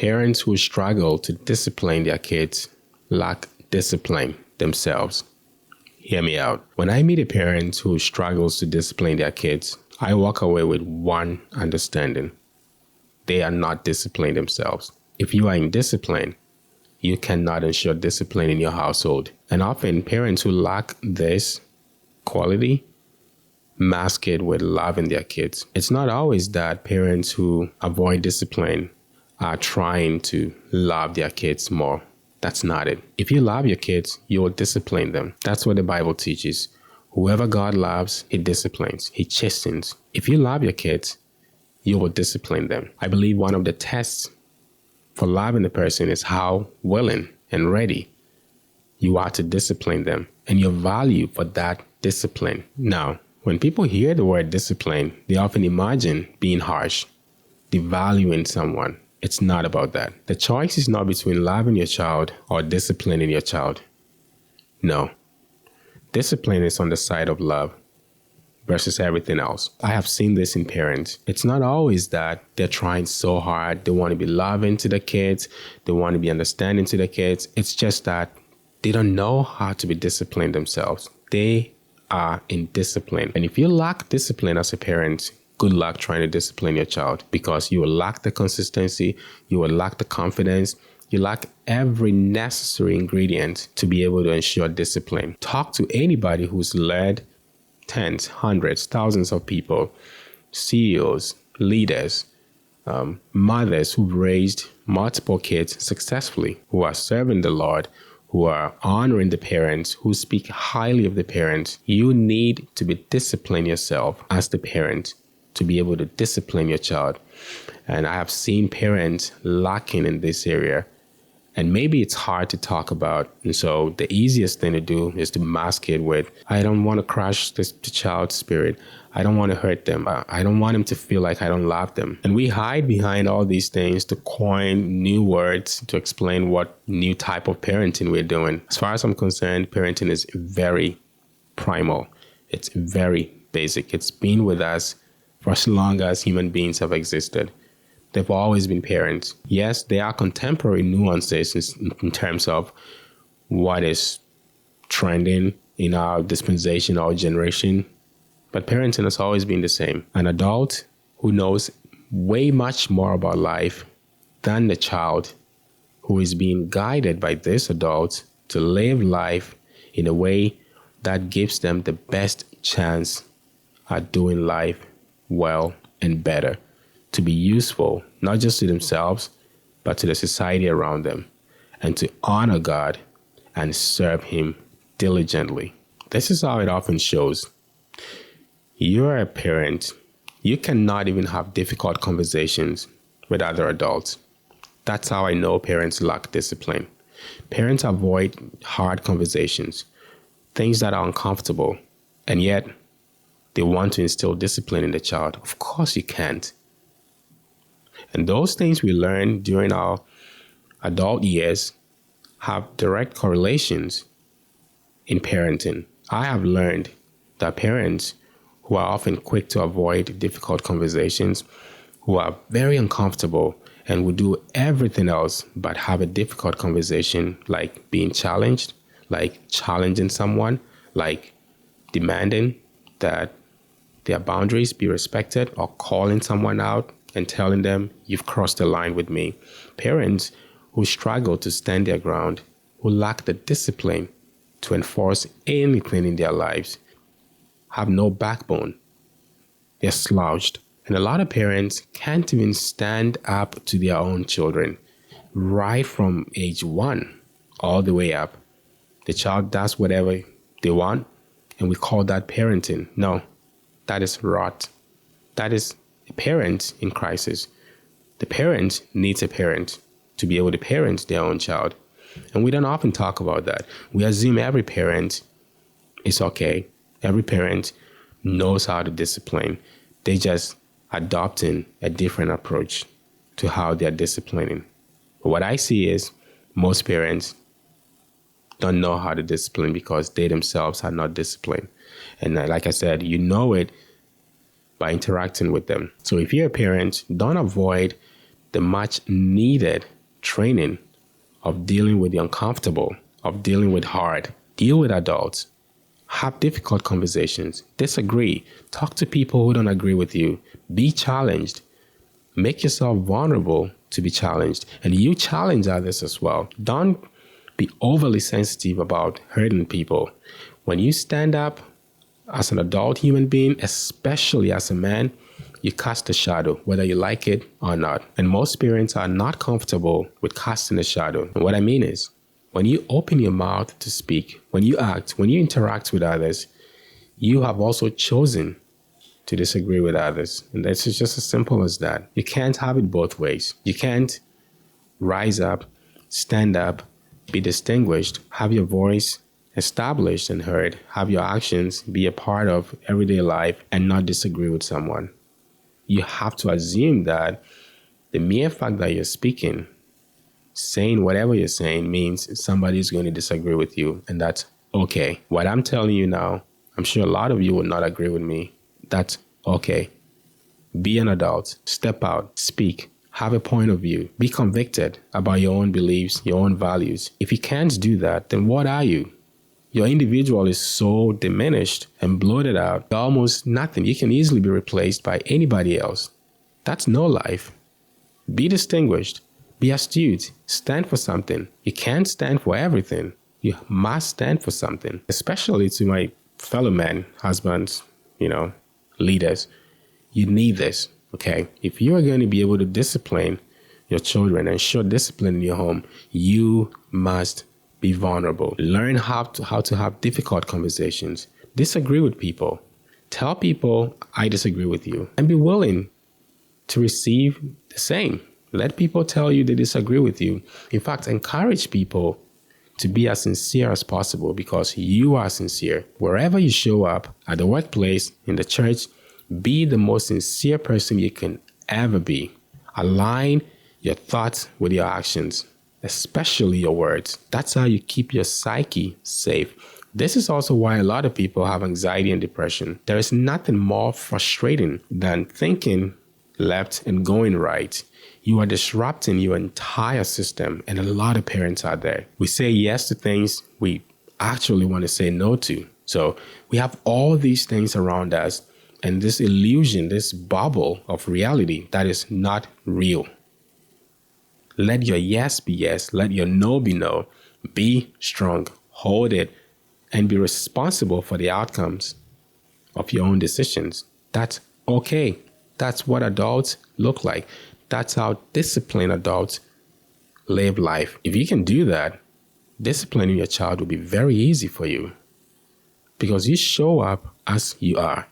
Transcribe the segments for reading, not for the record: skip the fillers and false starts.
Parents who struggle to discipline their kids lack discipline themselves. Hear me out. When I meet a parent who struggles to discipline their kids, I walk away with one understanding. They are not disciplined themselves. If you are in discipline, you cannot ensure discipline in your household. And often parents who lack this quality mask it with loving their kids. It's not always that parents who avoid discipline are trying to love their kids more. That's not it. If you love your kids, you will discipline them. That's what the Bible teaches. Whoever God loves, he disciplines, he chastens. If you love your kids, you will discipline them. I believe one of the tests for loving the person is how willing and ready you are to discipline them and your value for that discipline. Now, when people hear the word discipline, they often imagine being harsh, devaluing someone. It's not about that. The choice is not between loving your child or disciplining your child. No. Discipline is on the side of love versus everything else. I have seen this in parents. It's not always that they're trying so hard. They want to be loving to the kids. They want to be understanding to the kids. It's just that they don't know how to be disciplined themselves. They are indisciplined. And if you lack discipline as a parent, good luck trying to discipline your child, because you will lack the consistency, you will lack the confidence, you lack every necessary ingredient to be able to ensure discipline. Talk to anybody who's led tens, hundreds, thousands of people, CEOs, leaders, mothers who've raised multiple kids successfully, who are serving the Lord, who are honoring the parents, who speak highly of the parents. You need to be disciplined yourself as the parent to be able to discipline your child. And I have seen parents lacking in this area. And maybe it's hard to talk about. And so the easiest thing to do is to mask it with, I don't want to crush the child's spirit. I don't want to hurt them. I don't want them to feel like I don't love them. And we hide behind all these things to coin new words to explain what new type of parenting we're doing. As far as I'm concerned, parenting is very primal. It's very basic. It's been with us for as long as human beings have existed. They've always been parents. Yes, there are contemporary nuances in terms of what is trending in our dispensation or generation, but parenting has always been the same. An adult who knows way much more about life than the child, who is being guided by this adult to live life in a way that gives them the best chance at doing life well and better, to be useful, not just to themselves, but to the society around them, and to honor God and serve him diligently. This is how it often shows. You're a parent. You cannot even have difficult conversations with other adults. That's how I know parents lack discipline. Parents avoid hard conversations, things that are uncomfortable, and yet they want to instill discipline in the child. Of course you can't. And those things we learn during our adult years have direct correlations in parenting. I have learned that parents who are often quick to avoid difficult conversations, who are very uncomfortable and will do everything else but have a difficult conversation, like being challenged, like challenging someone, like demanding that their boundaries be respected, or calling someone out and telling them, you've crossed the line with me. Parents who struggle to stand their ground, who lack the discipline to enforce anything in their lives, have no backbone. They're slouched. And a lot of parents can't even stand up to their own children right from age 1 all the way up. The child does whatever they want, and we call that parenting. No, that is rot. That is a parent in crisis. The parent needs a parent to be able to parent their own child. And we don't often talk about that. We assume every parent is okay. Every parent knows how to discipline. They just adopting a different approach to how they're disciplining. But what I see is most parents don't know how to discipline because they themselves are not disciplined. And like I said, you know it by interacting with them. So if you're a parent, don't avoid the much needed training of dealing with the uncomfortable, of dealing with hard. Deal with adults. Have difficult conversations. Disagree. Talk to people who don't agree with you. Be challenged. Make yourself vulnerable to be challenged. And you challenge others as well. Don't be overly sensitive about hurting people. When you stand up as an adult human being, especially as a man, you cast a shadow, whether you like it or not. And most parents are not comfortable with casting a shadow. And what I mean is, when you open your mouth to speak, when you act, when you interact with others, you have also chosen to disagree with others. And that's just as simple as that. You can't have it both ways. You can't rise up, stand up, be distinguished, have your voice established and heard, have your actions be a part of everyday life and not disagree with someone. You have to assume that the mere fact that you're speaking, saying whatever you're saying, means somebody's going to disagree with you, and that's okay. What I'm telling you now, I'm sure a lot of you will not agree with me. That's okay. Be an adult. Step out. Speak. Have a point of view. Be convicted about your own beliefs, your own values. If you can't do that, then what are you? Your individual is so diminished and bloated out, almost nothing. You can easily be replaced by anybody else. That's no life. Be distinguished. Be astute. Stand for something. You can't stand for everything. You must stand for something. Especially to my fellow men, husbands, leaders. You need this, okay? If you are going to be able to discipline your children and show discipline in your home, you must be vulnerable. Learn how to have difficult conversations. Disagree with people. Tell people, I disagree with you. And be willing to receive the same. Let people tell you they disagree with you. In fact, encourage people to be as sincere as possible because you are sincere. Wherever you show up, at the workplace, in the church, be the most sincere person you can ever be. Align your thoughts with your actions, especially your words. That's how you keep your psyche safe. This is also why a lot of people have anxiety and depression. There is nothing more frustrating than thinking left and going right. You are disrupting your entire system, and a lot of parents out there. We say yes to things we actually want to say no to. So we have all these things around us and this illusion, this bubble of reality that is not real. Let your yes be yes. Let your no be no. Be strong. Hold it. And be responsible for the outcomes of your own decisions. That's okay. That's what adults look like. That's how disciplined adults live life. If you can do that, disciplining your child will be very easy for you because you show up as you are.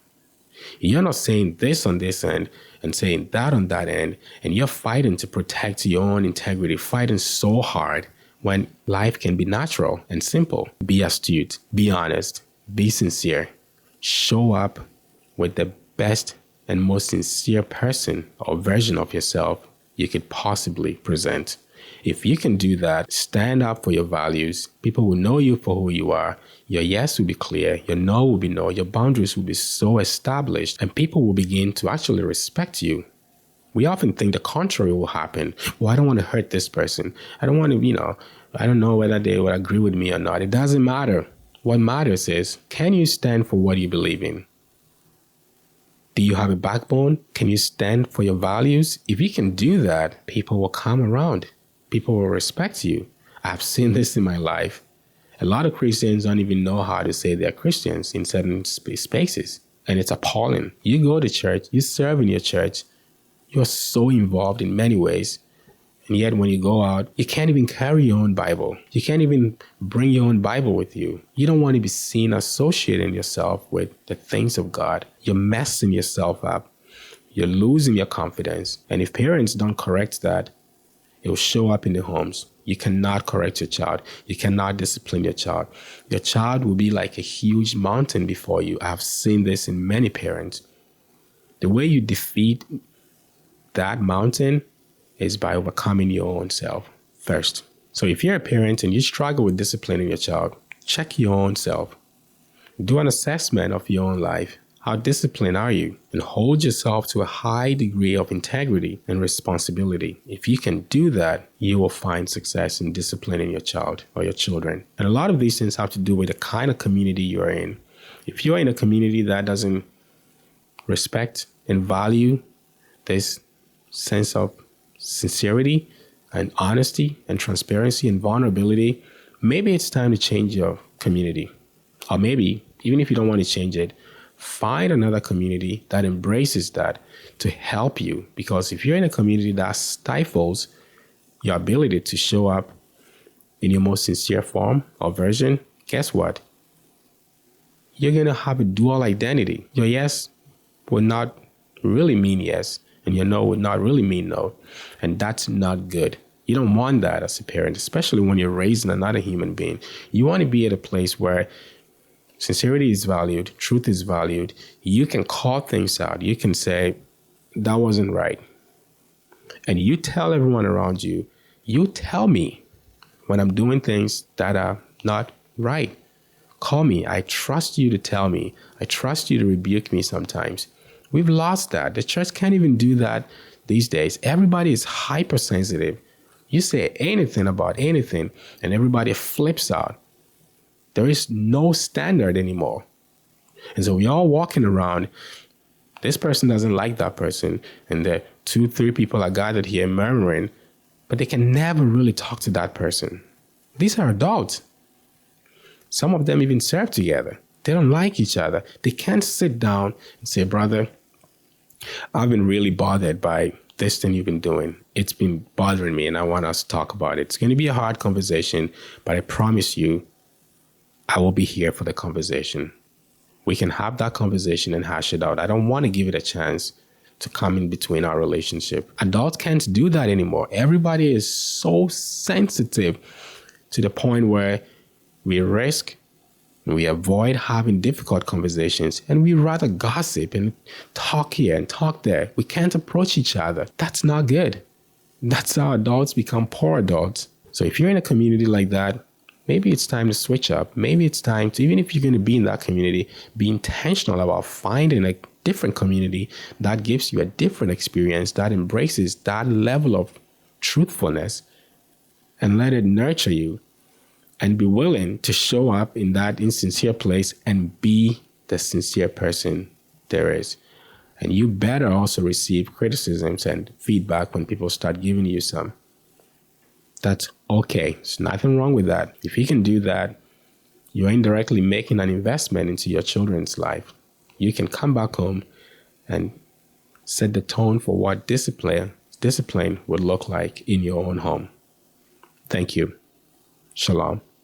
You're not saying this on this end and saying that on that end, and you're fighting to protect your own integrity, fighting so hard when life can be natural and simple. Be astute, be honest, be sincere. Show up with the best and most sincere person or version of yourself you could possibly present. If you can do that, stand up for your values. People will know you for who you are. Your yes will be clear. Your no will be no. Your boundaries will be so established, and people will begin to actually respect you. We often think the contrary will happen. Well, I don't want to hurt this person. I don't want to, I don't know whether they will agree with me or not. It doesn't matter. What matters is, can you stand for what you believe in? Do you have a backbone? Can you stand for your values? If you can do that, people will come around. People will respect you. I've seen this in my life. A lot of Christians don't even know how to say they're Christians in certain spaces. And it's appalling. You go to church, you serve in your church, you're so involved in many ways. And yet when you go out, you can't even carry your own Bible. You can't even bring your own Bible with you. You don't want to be seen associating yourself with the things of God. You're messing yourself up. You're losing your confidence. And if parents don't correct that, it will show up in the homes. You cannot correct your child. You cannot discipline your child. Your child will be like a huge mountain before you. I've seen this in many parents. The way you defeat that mountain is by overcoming your own self first. So if you're a parent and you struggle with disciplining your child, check your own self. Do an assessment of your own life. How disciplined are you? And hold yourself to a high degree of integrity and responsibility. If you can do that, you will find success in disciplining your child or your children. And a lot of these things have to do with the kind of community you're in. If you're in a community that doesn't respect and value this sense of sincerity and honesty and transparency and vulnerability, maybe it's time to change your community. Or maybe, even if you don't want to change it, find another community that embraces that to help you. Because if you're in a community that stifles your ability to show up in your most sincere form or version, guess what? You're going to have a dual identity. Your yes will not really mean yes, and your no will not really mean no. And that's not good. You don't want that as a parent, especially when you're raising another human being. You want to be at a place where sincerity is valued, truth is valued. You can call things out. You can say, that wasn't right. And you tell everyone around you, you tell me when I'm doing things that are not right. Call me. I trust you to tell me. I trust you to rebuke me sometimes. We've lost that. The church can't even do that these days. Everybody is hypersensitive. You say anything about anything, and everybody flips out. There is no standard anymore. And so we're all walking around. This person doesn't like that person. And the 2-3 people are gathered here murmuring, but they can never really talk to that person. These are adults. Some of them even serve together. They don't like each other. They can't sit down and say, brother, I've been really bothered by this thing you've been doing. It's been bothering me and I want us to talk about it. It's going to be a hard conversation, but I promise you, I will be here for the conversation. We can have that conversation and hash it out. I don't want to give it a chance to come in between our relationship. Adults can't do that anymore. Everybody is so sensitive to the point where we risk, we avoid having difficult conversations, and we rather gossip and talk here and talk there. We can't approach each other. That's not good. That's how adults become poor adults. So if you're in a community like that, maybe it's time to switch up. Maybe it's time to, even if you're going to be in that community, be intentional about finding a different community that gives you a different experience, that embraces that level of truthfulness, and let it nurture you, and be willing to show up in that insincere place and be the sincere person there is. And you better also receive criticisms and feedback when people start giving you some. That's okay. There's nothing wrong with that. If you can do that, you're indirectly making an investment into your children's life. You can come back home and set the tone for what discipline would look like in your own home. Thank you. Shalom.